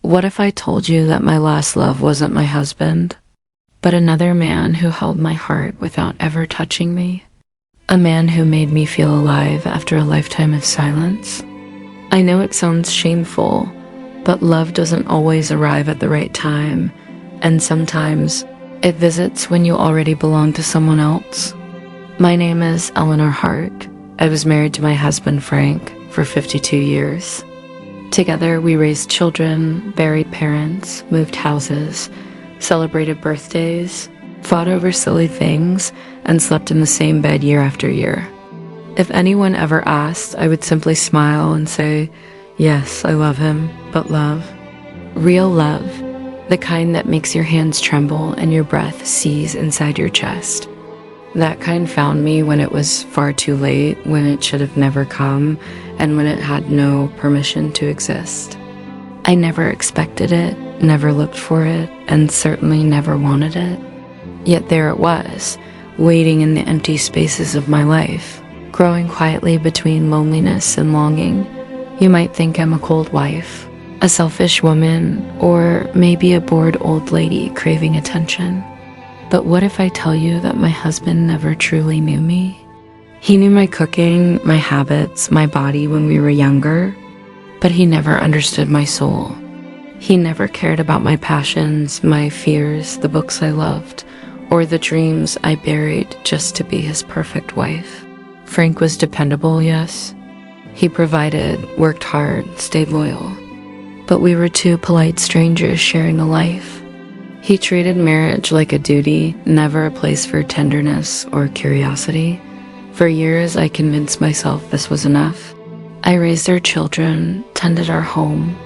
What if I told you that my last love wasn't my husband, but another man who held my heart without ever touching me? A man who made me feel alive after a lifetime of silence? I know it sounds shameful, but love doesn't always arrive at the right time, and sometimes it visits when you already belong to someone else. My name is Eleanor Hart. I was married to my husband Frank for 52 years. Together we raised children, buried parents, moved houses, celebrated birthdays, fought over silly things, and slept in the same bed year after year. If anyone ever asked, I would simply smile and say, yes, I love him, but love. Real love, the kind that makes your hands tremble and your breath seize inside your chest. That kind found me when it was far too late, when it should have never come, and when it had no permission to exist. I never expected it, never looked for it, and certainly never wanted it. Yet there it was, waiting in the empty spaces of my life, growing quietly between loneliness and longing. You might think I'm a cold wife, a selfish woman, or maybe a bored old lady craving attention. But what if I tell you that my husband never truly knew me? He knew my cooking, my habits, my body when we were younger, but he never understood my soul. He never cared about my passions, my fears, the books I loved, or the dreams I buried just to be his perfect wife. Frank was dependable, yes. He provided, worked hard, stayed loyal. But we were two polite strangers sharing a life. He treated marriage like a duty, never a place for tenderness or curiosity. For years, I convinced myself this was enough. I raised our children, tended our home,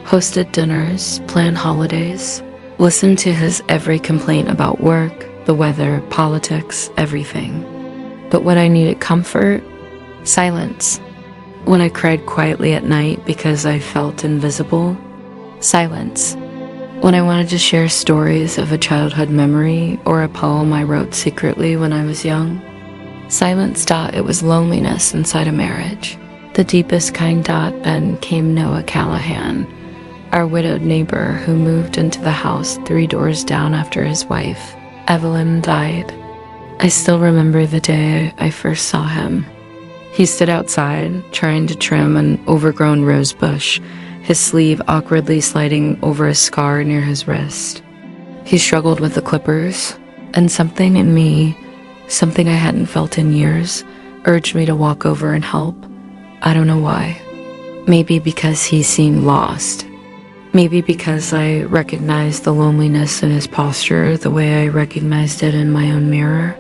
hosted dinners, planned holidays, listened to his every complaint about work, the weather, politics, everything. But when I needed comfort, silence. When I cried quietly at night because I felt invisible, silence. When I wanted to share stories of a childhood memory or a poem I wrote secretly when I was young, silence. It was loneliness inside a marriage. The deepest kind. Then came Noah Callahan, our widowed neighbor who moved into the house 3 doors down after his wife, Evelyn, died. I still remember the day I first saw him. He stood outside, trying to trim an overgrown rose bush, his sleeve awkwardly sliding over a scar near his wrist. He struggled with the clippers, and something in me, something I hadn't felt in years, urged me to walk over and help. I don't know why. Maybe because he seemed lost. Maybe because I recognized the loneliness in his posture the way I recognized it in my own mirror.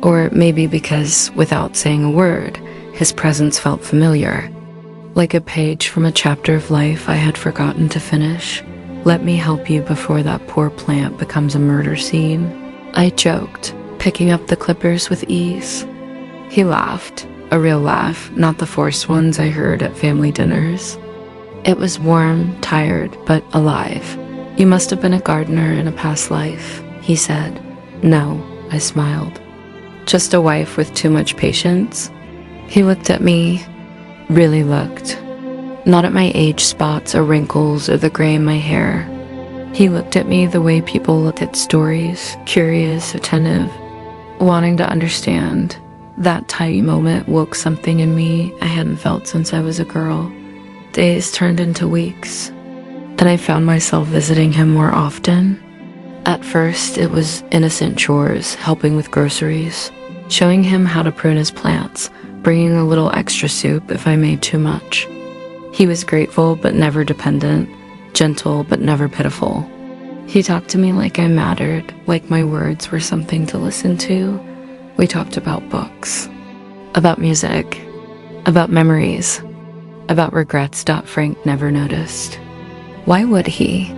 Or maybe because, without saying a word, his presence felt familiar. Like a page from a chapter of life I had forgotten to finish. Let me help you before that poor plant becomes a murder scene. I joked, picking up the clippers with ease. He laughed, a real laugh, not the forced ones I heard at family dinners. It was warm, tired, but alive. You must have been a gardener in a past life, he said. No, I smiled. Just a wife with too much patience? He looked at me, really looked. Not at my age spots or wrinkles or the gray in my hair. He looked at me the way people look at stories, curious, attentive, wanting to understand. That tiny moment woke something in me I hadn't felt since I was a girl. Days turned into weeks. Then I found myself visiting him more often. At first, it was innocent chores, helping with groceries, showing him how to prune his plants, bringing a little extra soup if I made too much. He was grateful but never dependent, gentle but never pitiful. He talked to me like I mattered, like my words were something to listen to. We talked about books, about music, about memories, about regrets. Frank never noticed. Why would he?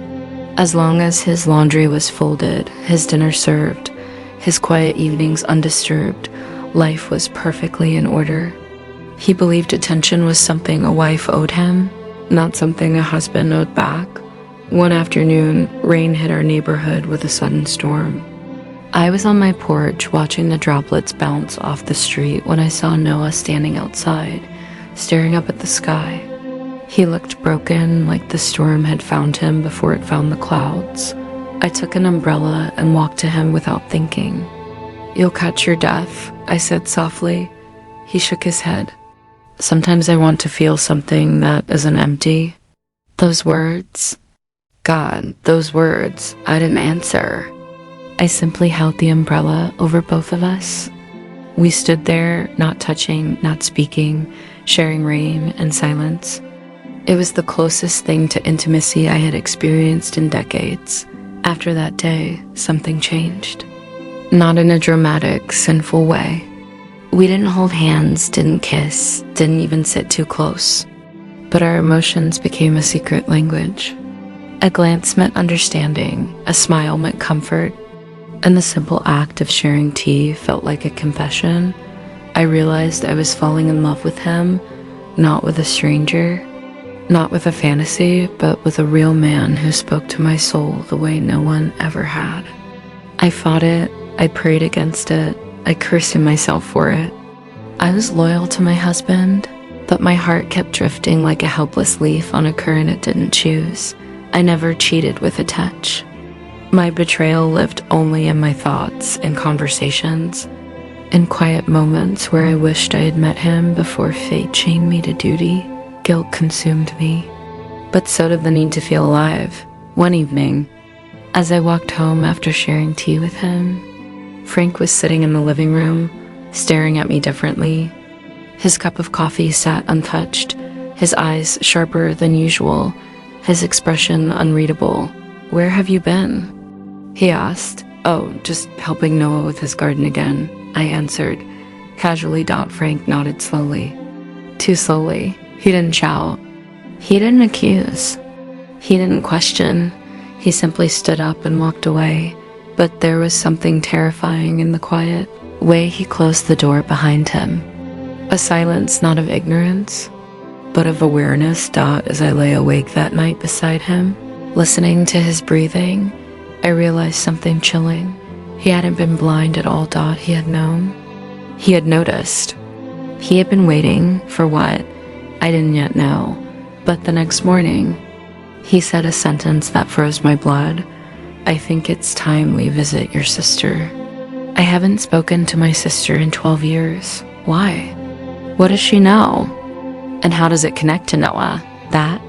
As long as his laundry was folded, his dinner served, his quiet evenings undisturbed, life was perfectly in order. He believed attention was something a wife owed him, not something a husband owed back. One afternoon, rain hit our neighborhood with a sudden storm. I was on my porch watching the droplets bounce off the street when I saw Noah standing outside, staring up at the sky. He looked broken, like the storm had found him before it found the clouds. I took an umbrella and walked to him without thinking. "You'll catch your death," I said softly. He shook his head. "Sometimes I want to feel something that isn't empty." Those words, God, those words, I didn't answer. I simply held the umbrella over both of us. We stood there, not touching, not speaking, sharing rain and silence. It was the closest thing to intimacy I had experienced in decades. After that day, something changed. Not in a dramatic, sinful way. We didn't hold hands, didn't kiss, didn't even sit too close. But our emotions became a secret language. A glance meant understanding, a smile meant comfort, and the simple act of sharing tea felt like a confession. I realized I was falling in love with him, not with a stranger, not with a fantasy, but with a real man who spoke to my soul the way no one ever had. I fought it, I prayed against it, I cursed myself for it. I was loyal to my husband, but my heart kept drifting like a helpless leaf on a current it didn't choose. I never cheated with a touch. My betrayal lived only in my thoughts and conversations, in quiet moments where I wished I had met him before fate chained me to duty. Guilt consumed me, but so did the need to feel alive. One evening, as I walked home after sharing tea with him, Frank was sitting in the living room, staring at me differently. His cup of coffee sat untouched, his eyes sharper than usual, his expression unreadable. "Where have you been?" he asked. "Oh, just helping Noah with his garden again," I answered. Casually, Frank nodded slowly. Too slowly. He didn't shout. He didn't accuse. He didn't question. He simply stood up and walked away. But there was something terrifying in the quiet way he closed the door behind him. A silence not of ignorance, but of awareness. As I lay awake that night beside him, listening to his breathing, I realized something chilling. He hadn't been blind at all. He had known. He had noticed. He had been waiting for what? I didn't yet know. But the next morning, he said a sentence that froze my blood. "I think it's time we visit your sister." I haven't spoken to my sister in 12 years. Why? What does she know? And how does it connect to Noah? That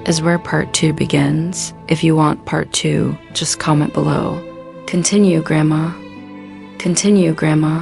is where part 2 begins. If you want part 2, just comment below. Continue, Grandma. Continue, Grandma.